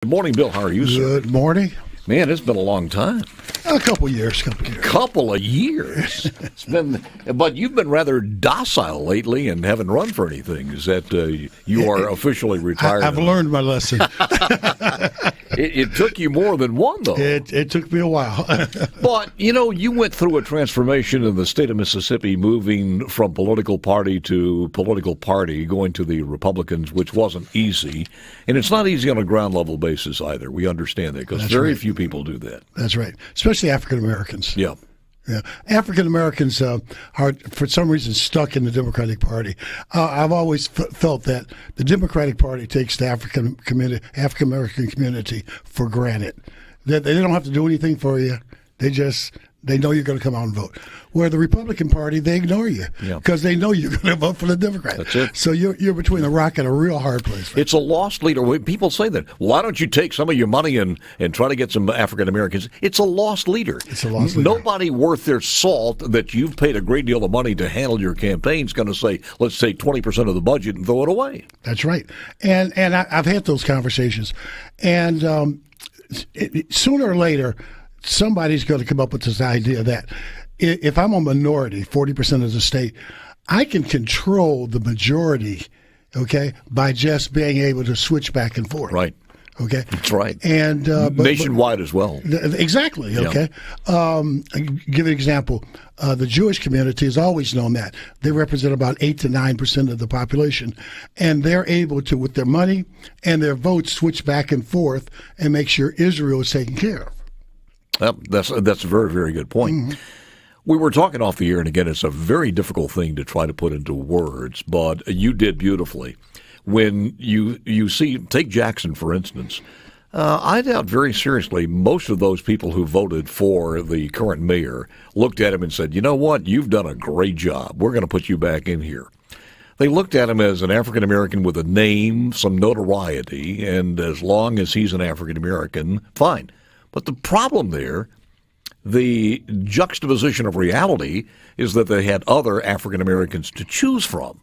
Good morning, Bill. How are you, sir? Good morning. Man, it's been a long time. A couple years. Couple of years. It's been, but you've been rather docile lately and haven't run for anything. Is that you are officially retired? I've learned my lesson. It took you more than one, though. It took me a while. But, you went through a transformation in the state of Mississippi, moving from political party to political party, going to the Republicans, which wasn't easy. And it's not easy on a ground level basis either. We understand that because very few people do that. That's right, especially African Americans. Yeah. Yeah, African Americans are, for some reason, stuck in the Democratic Party. I've always felt that the Democratic Party takes the African American community for granted. That they don't have to do anything for you. They know you're going to come out and vote. Where the Republican Party, they ignore you because they know you're going to vote for the Democrat. That's it. So you're between a rock and a real hard place. It's a lost leader. People say that. Why don't you take some of your money and try to get some African Americans? It's a lost leader. It's a lost leader. Nobody worth their salt that you've paid a great deal of money to handle your campaign is going to say, let's take 20% of the budget and throw it away. That's right. And I've had those conversations. And sooner or later, somebody's going to come up with this idea that if I'm a minority, 40% of the state, I can control the majority, okay, by just being able to switch back and forth. Right. Okay. That's right. And nationwide as well. Exactly. Okay. I'll give an example. The Jewish community has always known that they represent about 8 to 9% of the population, and they're able to, with their money and their votes, switch back and forth and make sure Israel is taken care of. Well, that's a very, very good point. Mm-hmm. We were talking off the air, and again, it's a very difficult thing to try to put into words, but you did beautifully. When you see, take Jackson, for instance, I doubt very seriously most of those people who voted for the current mayor looked at him and said, you know what, you've done a great job. We're going to put you back in here. They looked at him as an African-American with a name, some notoriety, and as long as he's an African-American, fine. But the problem there, the juxtaposition of reality, is that they had other African Americans to choose from.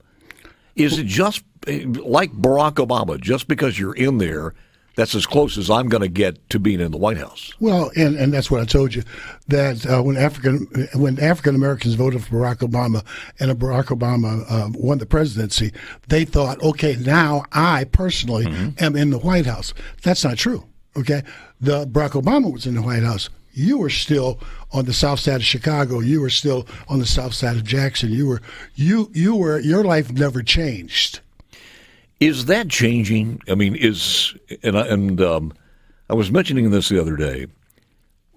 Is it just like Barack Obama, just because you're in there, that's as close as I'm going to get to being in the White House? Well, and that's what I told you, that when African Americans voted for Barack Obama and Barack Obama won the presidency, they thought, okay, now I personally am in the White House. That's not true. Okay, Barack Obama was in the White House. You were still on the south side of Chicago. You were still on the south side of Jackson. Your life never changed. Is that changing? I mean, I was mentioning this the other day.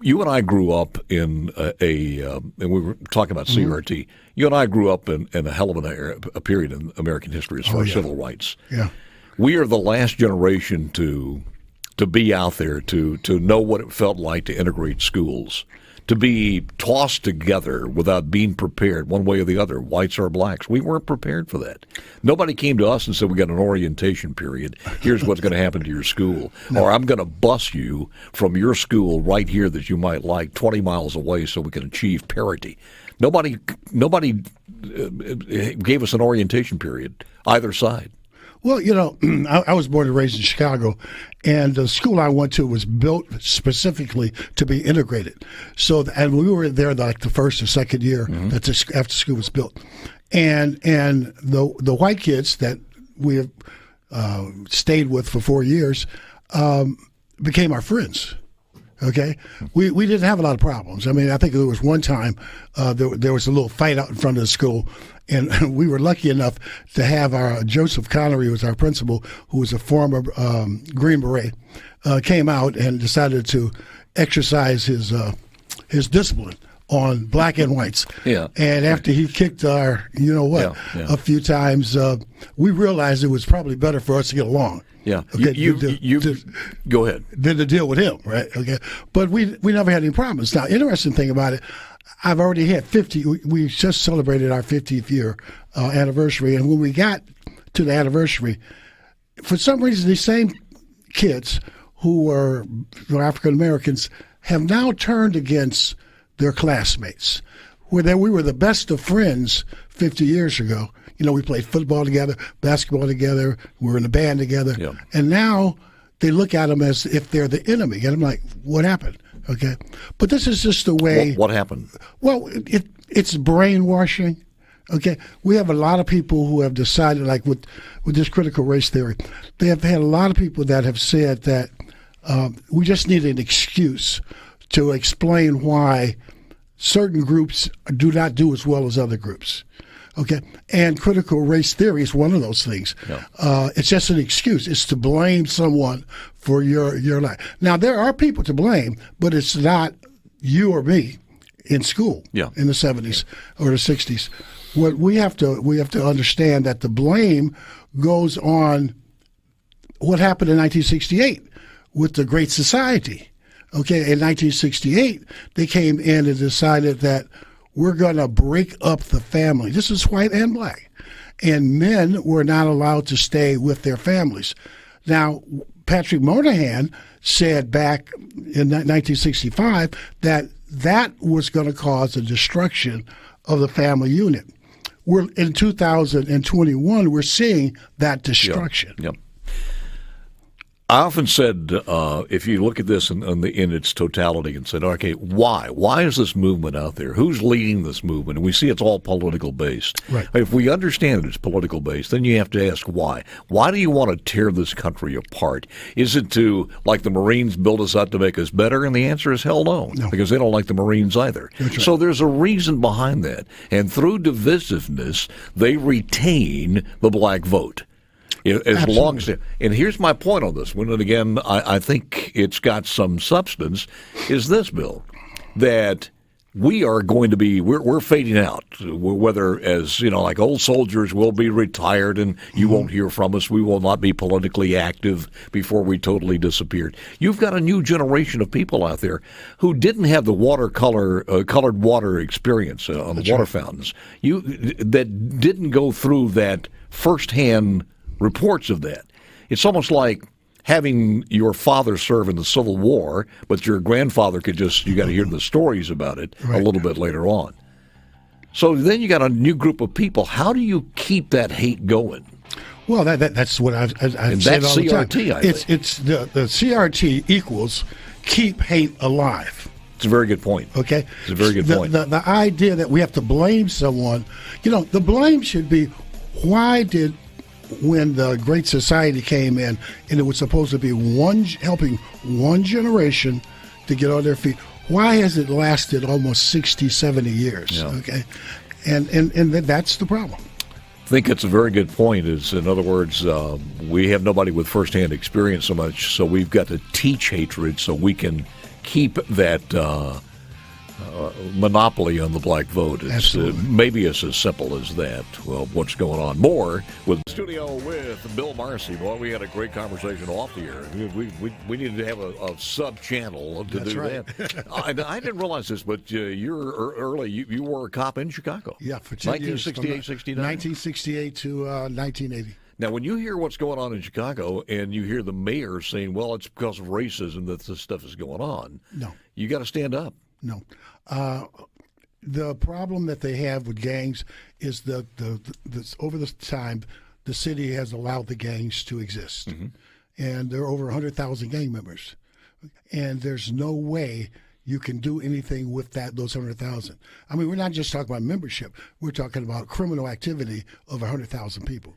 You and I grew up in and we were talking about CRT. You and I grew up in a hell of a period in American history as far as civil rights. Yeah, we are the last generation to be out there, to know what it felt like to integrate schools, to be tossed together without being prepared one way or the other, whites or blacks. We weren't prepared for that. Nobody came to us and said, we got an orientation period. Here's what's going to happen to your school. No. Or I'm going to bus you from your school right here that you might like 20 miles away so we can achieve parity. Nobody gave us an orientation period, either side. Well, I was born and raised in Chicago, and the school I went to was built specifically to be integrated. And we were there like the first or second year that after school was built. And the white kids that we have stayed with for 4 years became our friends. Okay, we didn't have a lot of problems. I mean, I think there was one time there was a little fight out in front of the school, and we were lucky enough to have our Joseph Connery, who was our principal, who was a former Green Beret, came out and decided to exercise his discipline on black and whites. Yeah. And after he kicked our, a few times, we realized it was probably better for us to get along. Yeah, okay, go ahead. Than to deal with him, right? Okay, but we never had any problems. Now, interesting thing about it, I've already had 50. We just celebrated our 50th year anniversary, and when we got to the anniversary, for some reason, these same kids who were African Americans have now turned against their classmates. Where we were the best of friends 50 years ago. We played football together, basketball together. We were in a band together. Yeah. And now they look at them as if they're the enemy. And I'm like, what happened? Okay. But this is just the way. What happened? Well, it's brainwashing. Okay. We have a lot of people who have decided, like with this critical race theory, they have had a lot of people that have said that we just need an excuse to explain why certain groups do not do as well as other groups. Okay, and critical race theory is one of those things. Yeah. It's just an excuse. It's to blame someone for your life. Now, there are people to blame, but it's not you or me in school in the 70s or the 60s. What we have to understand that the blame goes on what happened in 1968 with the Great Society. Okay, in 1968, they came in and decided that we're going to break up the family. This is white and black. And men were not allowed to stay with their families. Now, Patrick Moynihan said back in 1965 that was going to cause the destruction of the family unit. We're in 2021, we're seeing that destruction. Yep. I often said, if you look at this in its totality and said, okay, why? Why is this movement out there? Who's leading this movement? And we see it's all political based. Right. If we understand it's political based, then you have to ask why. Why do you want to tear this country apart? Is it to, like the Marines, build us up to make us better? And the answer is hell no, because they don't like the Marines either. That's right. So there's a reason behind that. And through divisiveness, they retain the black vote. As long as, and here's my point on this one, and again, I think it's got some substance, is this, Bill, that we are going to be, we're fading out, whether as, like old soldiers will be retired and you won't hear from us, we will not be politically active before we totally disappeared. You've got a new generation of people out there who didn't have the colored water experience on the water fountains, that didn't go through that firsthand reports of that. It's almost like having your father serve in the Civil War, but your grandfather you got to hear the stories about it a little bit later on. So then you got a new group of people. How do you keep that hate going? Well, that's what I've said all the time. CRT, I think. It's the CRT equals keep hate alive. It's a very good point. Okay? It's a very good point. The idea that we have to blame someone, the blame should be, when the Great Society came in and it was supposed to be helping one generation to get on their feet, why has it lasted almost 60, 70 years? Yeah. Okay, and that's the problem. I think it's a very good point. In other words, we have nobody with firsthand experience so much, so we've got to teach hatred so we can keep that monopoly on the black vote. It's maybe it's as simple as that. Well, what's going on? More with Studio with Bill Marcy. Boy, we had a great conversation off the air. We needed to have a sub-channel to do that. I didn't realize this, but you're early. You were a cop in Chicago. Yeah, for 10 years. 1968, 69? 1968 to 1980. Now, when you hear what's going on in Chicago and you hear the mayor saying, well, it's because of racism that this stuff is going on, you got to stand up. No. The problem that they have with gangs is that over this time, the city has allowed the gangs to exist. Mm-hmm. And there are over 100,000 gang members. And there's no way you can do anything with those 100,000. I mean, we're not just talking about membership. We're talking about criminal activity of 100,000 people.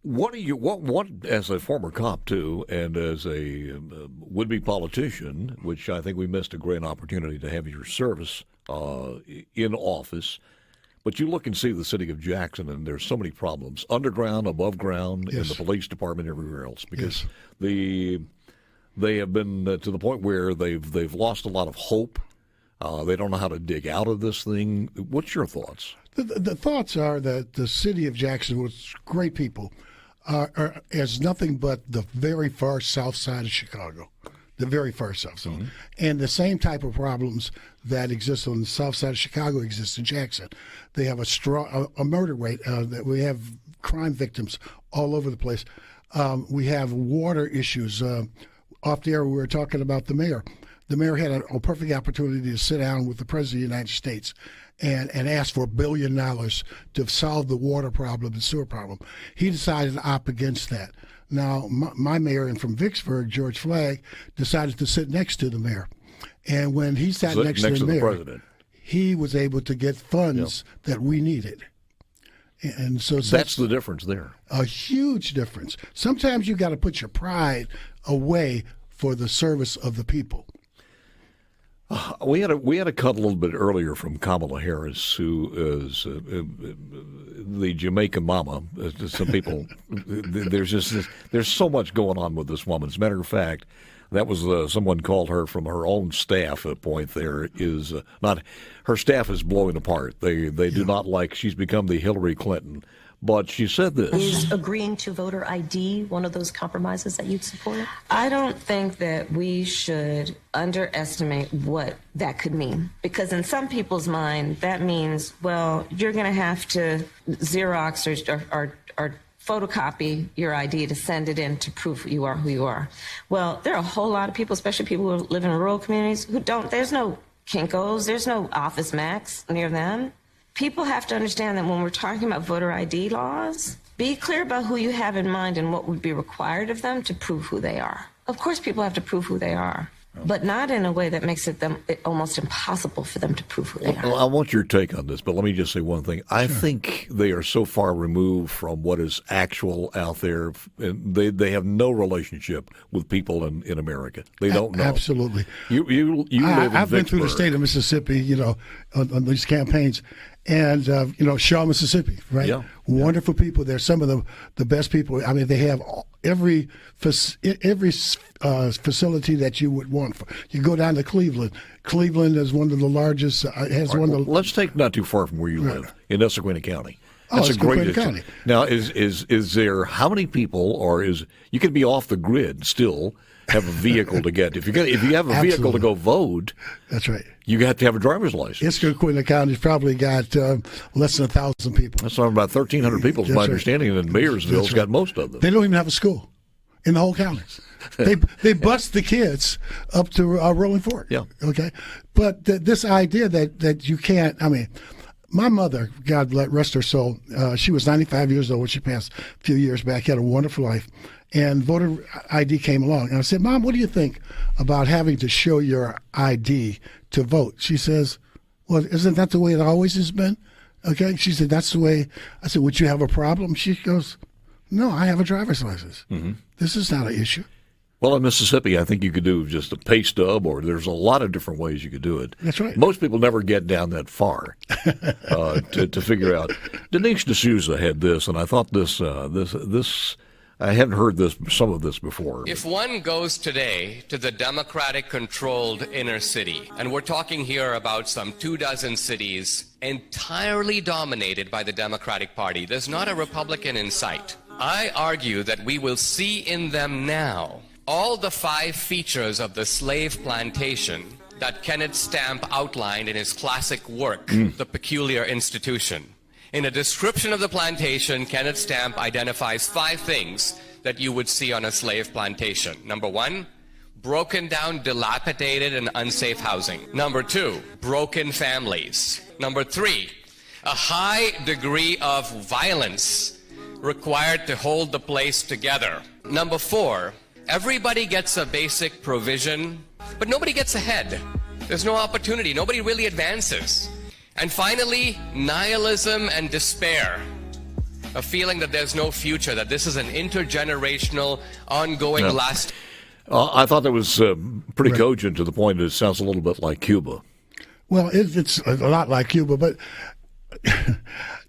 What as a former cop too, and as a would-be politician, which I think we missed a great opportunity to have your service in office, but you look and see the city of Jackson, and there's so many problems, underground, above ground, in the police department, everywhere else, because they have been to the point where they've lost a lot of hope. They don't know how to dig out of this thing. What's your thoughts? The thoughts are that the city of Jackson was great people. Is nothing but the very far south side of Chicago, the very far south side. Mm-hmm. And the same type of problems that exist on the south side of Chicago exist in Jackson. They have a murder rate. That we have crime victims all over the place. We have water issues. Off the air, we were talking about the mayor. The mayor had a perfect opportunity to sit down with the President of the United States and ask for $1 billion to solve the water problem and sewer problem. He decided to opt against that. Now, my mayor from Vicksburg, George Flagg, decided to sit next to the mayor. And when he sat next to the mayor, president, he was able to get funds that we needed. And so that's the difference there. A huge difference. Sometimes you got to put your pride away for the service of the people. We had a cut a little bit earlier from Kamala Harris, who is the Jamaican mama. Some people, there's so much going on with this woman. As a matter of fact, that was someone called her from her own staff. A point there is not her staff is blowing apart. They do not like. She's become the Hillary Clinton. But she said this. Is agreeing to voter ID one of those compromises that you'd support? I don't think that we should underestimate what that could mean. Because in some people's mind, that means, well, you're going to have to Xerox or photocopy your ID to send it in to prove you are who you are. Well, there are a whole lot of people, especially people who live in rural communities, who don't. There's no Kinko's, there's no Office Max near them. People have to understand that when we're talking about voter ID laws, be clear about who you have in mind and what would be required of them to prove who they are. Of course, people have to prove who they are, but not in a way that makes it almost impossible for them to prove who they are. Well, I want your take on this, but let me just say one thing. I think they are so far removed from what is actual out there. They have no relationship with people in America. They don't know. Absolutely. You live in I've been through the Vicksburg. state of Mississippi, on these campaigns. And, Shaw, Mississippi, right? Yeah. Wonderful people. They're some of the best people. I mean, they have every facility that you would want. You go down to Cleveland. Cleveland is one of the largest. Let's take not too far from where you live, in Essequibo County. That's a great Essequibo County. Now, is there how many people, or you can be off the grid still? Have a vehicle to get. If you have a vehicle to go vote, that's right. You have to have a driver's license. Essequibo County's probably got less than 1,000 people. That's about 1,300 people, is my understanding, and Mayersville's got most of them. They don't even have a school in the whole county. They bus the kids up to Rolling Fork. Yeah. Okay. But this idea that you can't. I mean, my mother, God rest her soul, she was 95 years old when she passed a few years back. Had a wonderful life. And voter ID came along. And I said, Mom, what do you think about having to show your ID to vote? She says, well, isn't that the way it always has been? Okay. She said, that's the way. I said, would you have a problem? She goes, no, I have a driver's license. Mm-hmm. This is not an issue. Well, in Mississippi, I think you could do just a pay stub, or there's a lot of different ways you could do it. That's right. Most people never get down that far to figure out. Denise D'Souza had this, and I thought this I hadn't heard some of this before. If one goes today to the Democratic-controlled inner city, and we're talking here about some 24 cities entirely dominated by the Democratic Party, there's not a Republican in sight. I argue that we will see in them now all the 5 features of the slave plantation that Kenneth Stamp outlined in his classic work, The Peculiar Institution. In a description of the plantation, Kenneth Stamp identifies 5 things that you would see on a slave plantation. Number 1, broken down, dilapidated, and unsafe housing. Number 2, broken families. Number 3, a high degree of violence required to hold the place together. Number 4, everybody gets a basic provision, but nobody gets ahead. There's no opportunity. Nobody really advances. And finally, nihilism and despair. A feeling that there's no future, that this is an intergenerational, ongoing, last. I thought that was pretty cogent to the point that it sounds a little bit like Cuba. Well, it's a lot like Cuba, but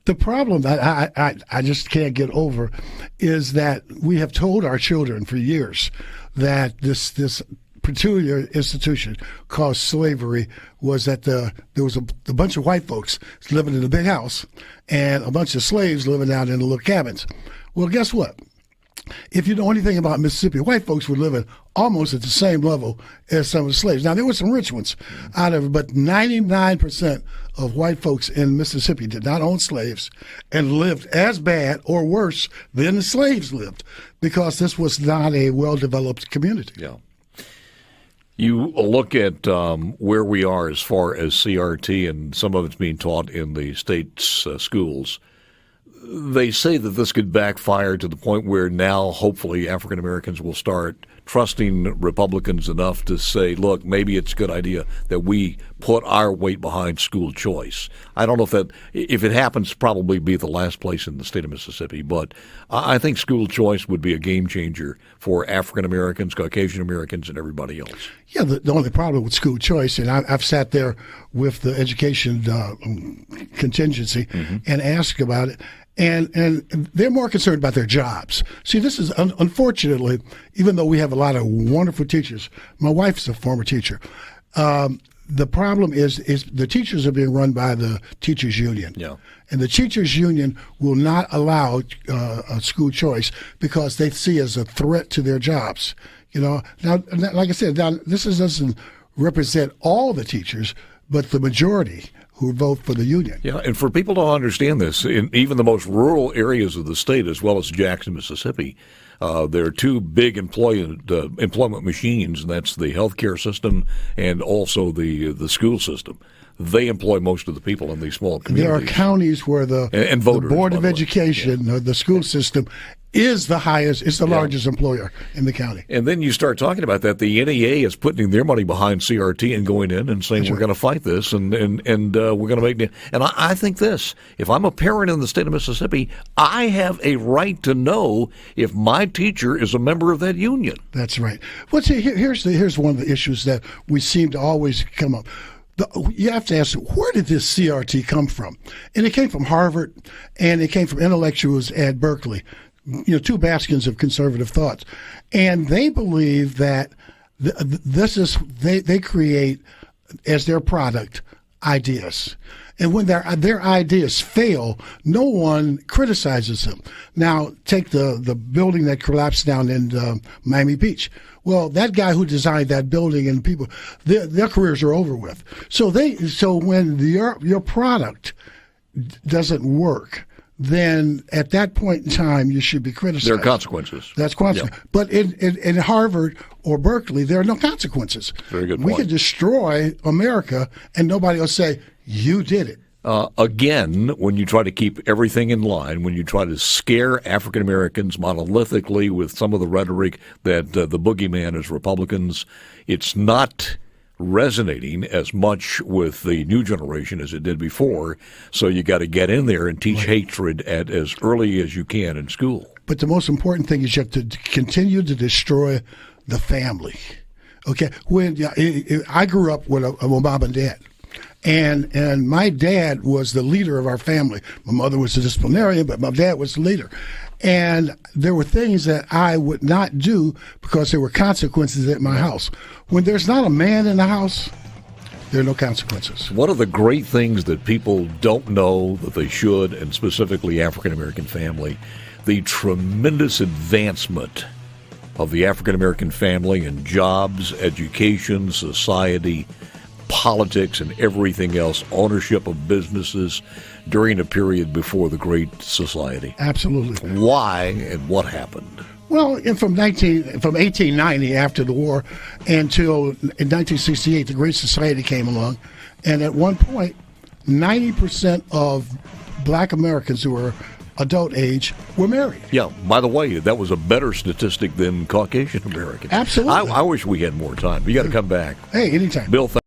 the problem that I just can't get over is that we have told our children for years that this peculiar institution called slavery was that there was a bunch of white folks living in a big house and a bunch of slaves living out in the little cabins. Well, guess what? If you know anything about Mississippi, white folks were living almost at the same level as some of the slaves. Now, there were some rich ones out of it, but 99% of white folks in Mississippi did not own slaves and lived as bad or worse than the slaves lived because this was not a well-developed community. Yeah. You look at where we are as far as CRT, and some of it's being taught in the state's schools. they say that this could backfire to the point where now, hopefully, African Americans will start trusting Republicans enough to say, look, maybe it's a good idea that we put our weight behind school choice. I don't know if it happens, probably be the last place in the state of Mississippi, but I think school choice would be a game changer for African Americans, Caucasian Americans, and everybody else. Yeah, the only problem with school choice, and I've sat there with the education contingency and asked about it, and they're more concerned about their jobs. See, this is, unfortunately, even though we have a lot of wonderful teachers, my wife's a former teacher, the problem is the teachers are being run by the teachers union. Yeah. And the teachers union will not allow a school choice because they see it as a threat to their jobs. Now, like I said, this doesn't represent all the teachers, but the majority who vote for the union. Yeah, and for people to understand this, in even the most rural areas of the state, as well as Jackson, Mississippi, there are two big employment machines, and that's the healthcare system and also the school system. They employ most of the people in these small communities. There are counties where the Board of Education, the school system, is the highest, it's the largest employer in the county. And then you start talking about that. The NEA is putting their money behind CRT and going in and saying, we're going to fight this and we're going to make it. And I think this, if I'm a parent in the state of Mississippi, I have a right to know if my teacher is a member of that union. That's right. Well, see, here's one of the issues that we seem to always come up. You have to ask, where did this CRT come from? And it came from Harvard, and it came from intellectuals at Berkeley, two bastions of conservative thoughts. And they believe that they create as their product ideas. And when their ideas fail, no one criticizes them. Now, take the building that collapsed down in Miami Beach. Well, that guy who designed that building and people, their careers are over with. So when your product doesn't work, then at that point in time, you should be criticized. There are consequences. That's consequences. Yeah. But in Harvard or Berkeley, there are no consequences. Very good point. We can destroy America, and nobody will say, you did it. Again, when you try to keep everything in line, when you try to scare African Americans monolithically with some of the rhetoric that the boogeyman is Republicans, it's not resonating as much with the new generation as it did before. So you got to get in there and teach hatred at as early as you can in school. But the most important thing is you have to continue to destroy the family. Okay, when I grew up with a mom and dad. And my dad was the leader of our family. My mother was a disciplinarian, but my dad was the leader. And there were things that I would not do because there were consequences at my house. When there's not a man in the house, there are no consequences. One of the great things that people don't know that they should, and specifically African-American family, the tremendous advancement of the African-American family in jobs, education, society, politics, and everything else, ownership of businesses during a period before the Great Society. Absolutely. Why and what happened? Well, from 1890, after the war, until in 1968, the Great Society came along, and at one point, 90% of black Americans who were adult age were married. Yeah, by the way, that was a better statistic than Caucasian Americans. Absolutely. I wish we had more time. You got to come back. Hey, anytime. Bill,